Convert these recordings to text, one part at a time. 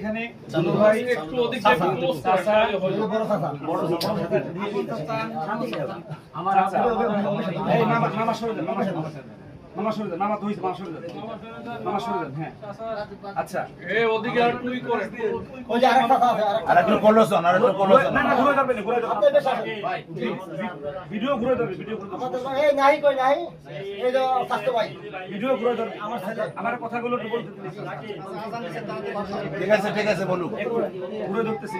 এখানে দুলো ভাই একটু ওদিক দিয়ে একটু close করেন, তাহলে হবে। আমার এই মামা সরে যান, মামা সরে যান, মামা তো হইছে, মামা সরে যান, মামা সরে যান, হ্যাঁ। আচ্ছা, এ ওদিকে আর একটু ই করেন। ওই যে আরেকটা আছে আরেকটু করলছন আরেকটু না করলছন না ঘুরে যাবে না, ঘুরে যাবে আপনি বেশ আছেন ভিডিও ঘুরে যাবে, ভিডিও ঘুরে আমাদের যাবে, এই নাই কই নাই এই যে স্বাস্থ্য ভাই ভিডিও ঘুরে যাবে। আমার কথাগুলো একটু বলতে দিন। ঠিক আছে বলুক ঘুরে ধরতেছি।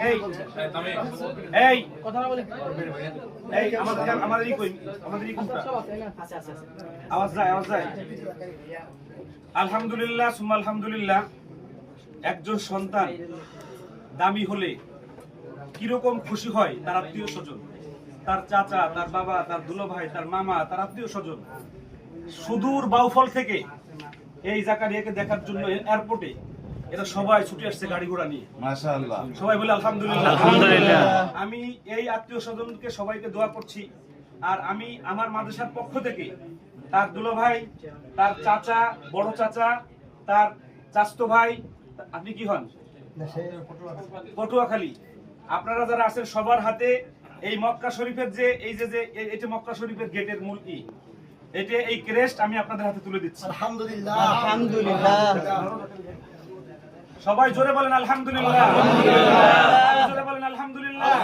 এই কথা বলি, এই আমাদের ই কই, আমাদের ই কোনটা? আওয়াজ যায়, আওয়াজ যায়। আলহামদুলিল্লাহ সুম্মা আলহামদুলিল্লাহ। একজন সন্তান দামি হলে কিরকম খুশি হয় তার আত্মীয় স্বজন, তার চাচা, তার বাবা, তার দুলো ভাই, তার মামা, তার আত্মীয় স্বজন সুদূর বাউফল থেকে এই জাকারিয়াকে দেখার জন্য এয়ারপোর্টে এরা সবাই ছুটে আসছে গাড়ি ঘোড়া নিয়ে। মাশাআল্লাহ সবাই বলে আলহামদুলিল্লাহ। আলহামদুলিল্লাহ। আমি এই আত্মীয় স্বজনকে সবাইকে দোয়া করছি, আর আমি আমার মাদ্রাসার পক্ষ থেকে তার দুলো ভাই, তার চাচা, বড় চাচা, তার চাচতো ভাই, আপনি কি হন? পটুয়াখালী। আপনারা যারা আছেন সবার হাতে এই মক্কা শরীফের যে এই যে এটা মক্কা শরীফের গেটের মূল এটা এই ক্রেস্ট আমি আপনাদের হাতে তুলে দিচ্ছি। আলহামদুলিল্লাহ আলহামদুলিল্লাহ সবাই জোরে বলেন আলহামদুলিল্লাহ, জোরে বলেন আলহামদুলিল্লাহ।